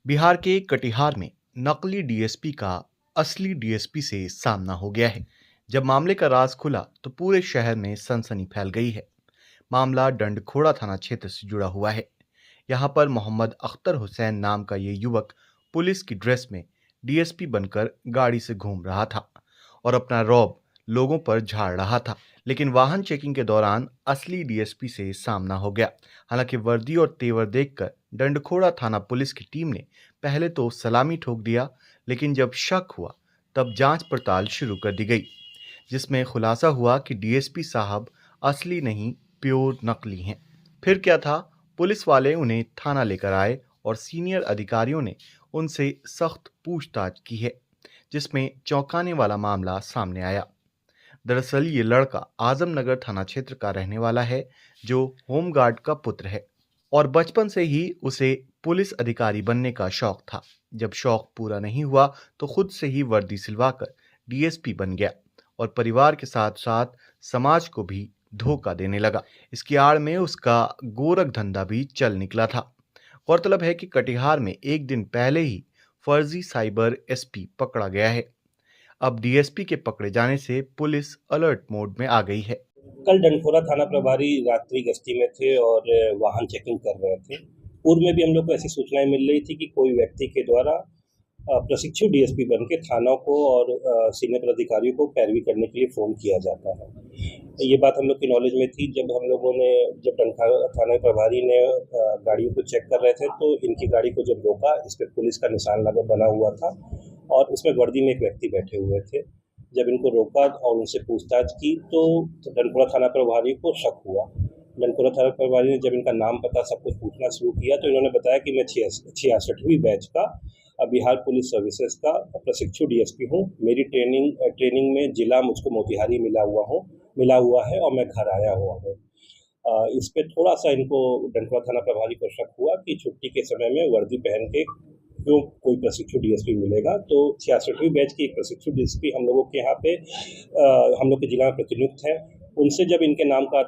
बिहार के कटिहार में नकली डीएसपी का असली डीएसपी से सामना हो गया है। जब मामले का राज खुला तो पूरे शहर में सनसनी फैल गई है। मामला डंडखोड़ा थाना क्षेत्र से जुड़ा हुआ है। यहाँ पर मोहम्मद अख्तर हुसैन नाम का ये युवक पुलिस की ड्रेस में डीएसपी बनकर गाड़ी से घूम रहा था और अपना रौब लोगों पर झाड़ रहा था। लेकिन वाहन चेकिंग के दौरान असली डीएसपी से सामना हो गया। हालांकि वर्दी और तेवर देखकर डंडखोड़ा थाना पुलिस की टीम ने पहले तो सलामी ठोक दिया, लेकिन जब शक हुआ तब जांच पड़ताल शुरू कर दी गई, जिसमें खुलासा हुआ कि डीएसपी साहब असली नहीं, प्योर नकली हैं। फिर क्या था? पुलिस वाले उन्हें थाना लेकर आए और सीनियर अधिकारियों ने उनसे सख्त पूछताछ की है, जिसमें चौंकाने वाला मामला सामने आया। दरअसल ये लड़का आजमनगर थाना क्षेत्र का रहने वाला है, जो होमगार्ड का पुत्र है और बचपन से ही उसे पुलिस अधिकारी बनने का शौक था। जब शौक पूरा नहीं हुआ तो खुद से ही वर्दी सिलवाकर डीएसपी बन गया और परिवार के साथ साथ समाज को भी धोखा देने लगा। इसकी आड़ में उसका गोरख धंधा भी चल निकला था। गौरतलब है कि कटिहार में एक दिन पहले ही फर्जी साइबर एसपी पकड़ा गया है। अब डीएसपी के पकड़े जाने से पुलिस अलर्ट मोड में आ गई है। कल डंडखोरा थाना प्रभारी रात्रि गश्ती में थे और वाहन चेकिंग कर रहे थे। पूर्व में भी हम लोग को ऐसी सूचनाएं मिल रही थी कि कोई व्यक्ति के द्वारा प्रशिक्षु डीएसपी बन के थानों को और सीनियर अधिकारियों को पैरवी करने के लिए फ़ोन किया जाता है। ये बात हम लोग की नॉलेज में थी। जब हम लोगों ने डंडखोरा थाना प्रभारी ने गाड़ियों को चेक कर रहे थे तो इनकी गाड़ी को जब रोका, इस पर पुलिस का निशान लगा बना हुआ था और उसमें वर्दी में एक व्यक्ति बैठे हुए थे। जब इनको रोका और उनसे पूछताछ की तो डंडखोरा थाना प्रभारी को शक हुआ। डंडखोरा थाना प्रभारी ने जब इनका नाम पता सब कुछ पूछना शुरू किया तो इन्होंने बताया कि मैं 66वीं बैच का बिहार पुलिस सर्विसेज का प्रशिक्षु डीएसपी हूँ। मेरी ट्रेनिंग में जिला मुझको मोतिहारी मिला हुआ है और मैं घर आया हुआ हूँ। इस पे थोड़ा सा इनको डंडखोरा थाना प्रभारी को शक हुआ कि छुट्टी के समय में वर्दी पहन के क्यों कोई प्रशिक्षु डीएसपी मिलेगा। तो 66वीं बैच की एक प्रशिक्षु डीएसपी हम लोगों के यहाँ पे हम लोग के जिला में प्रतिनियुक्त है। उनसे जब इनके नाम का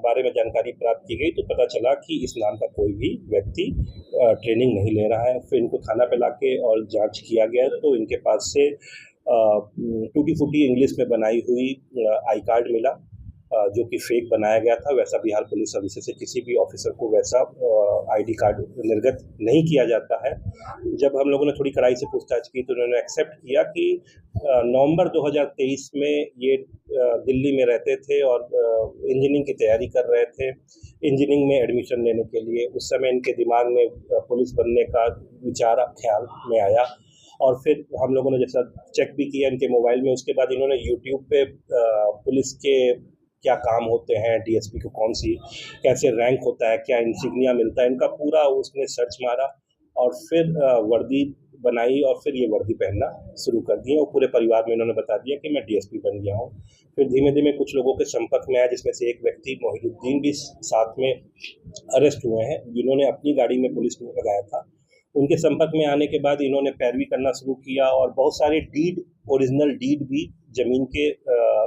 बारे में जानकारी प्राप्त की गई तो पता चला कि इस नाम का कोई भी व्यक्ति ट्रेनिंग नहीं ले रहा है। फिर इनको थाना पे लाके और जांच किया गया तो इनके पास से टूटी फूटी इंग्लिश में बनाई हुई आई कार्ड मिला, जो कि फेक बनाया गया था। वैसा बिहार पुलिस सर्विसेज से किसी भी ऑफिसर को वैसा आईडी कार्ड निर्गत नहीं किया जाता है। जब हम लोगों ने थोड़ी कड़ाई से पूछताछ की तो उन्होंने एक्सेप्ट किया कि नवंबर 2023 में ये दिल्ली में रहते थे और इंजीनियरिंग की तैयारी कर रहे थे। इंजीनियरिंग में एडमिशन लेने के लिए उस समय इनके दिमाग में पुलिस बनने का विचार ख्याल में आया और फिर हम लोगों ने जैसा चेक भी किया इनके मोबाइल में। उसके बाद इन्होंने यूट्यूब पे पुलिस के क्या काम होते हैं, डीएसपी को कौन सी कैसे रैंक होता है, क्या इंसिग्निया मिलता है, इनका पूरा उसने सर्च मारा और फिर वर्दी बनाई और फिर ये वर्दी पहनना शुरू कर दिए और पूरे परिवार में इन्होंने बता दिया कि मैं डीएसपी बन गया हूँ। फिर धीमे धीमे कुछ लोगों के संपर्क में आया, जिसमें से एक व्यक्ति मोहिउद्दीन भी साथ में अरेस्ट हुए हैं, जिन्होंने अपनी गाड़ी में पुलिस ने लगाया था। उनके संपर्क में आने के बाद इन्होंने पैरवी करना शुरू किया और बहुत सारे ओरिजिनल डीड भी जमीन के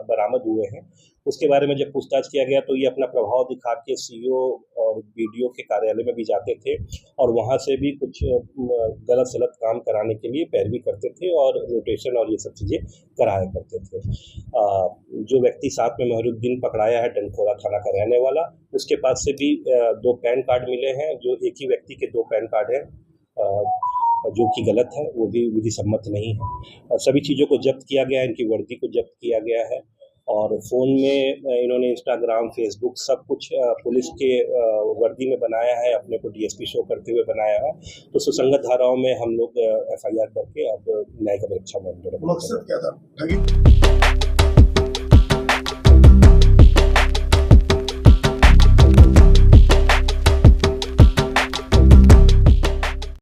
बरामद हुए हैं। उसके बारे में जब पूछताछ किया गया तो ये अपना प्रभाव दिखा के सीईओ और बीडीओ के कार्यालय में भी जाते थे और वहाँ से भी कुछ गलत सलत काम कराने के लिए पैरवी करते थे और रोटेशन और ये सब चीज़ें कराया करते थे। जो व्यक्ति साथ में मोहिउद्दीन पकड़ाया है डंडखोरा थाना का रहने वाला, उसके पास से भी 2 पैन कार्ड मिले हैं, जो एक ही व्यक्ति के 2 पैन कार्ड हैं, जो कि गलत है, वो भी विधि सम्मत नहीं है। सभी चीज़ों को जब्त किया गया है, इनकी वर्दी को जब्त किया गया है और फ़ोन में इन्होंने इंस्टाग्राम, फेसबुक सब कुछ पुलिस के वर्दी में बनाया है, अपने को डीएसपी शो करते हुए बनाया है। तो सुसंगत धाराओं में हम लोग एफआईआर करके अब न्यायिक परीक्षा में मकसद क्या था?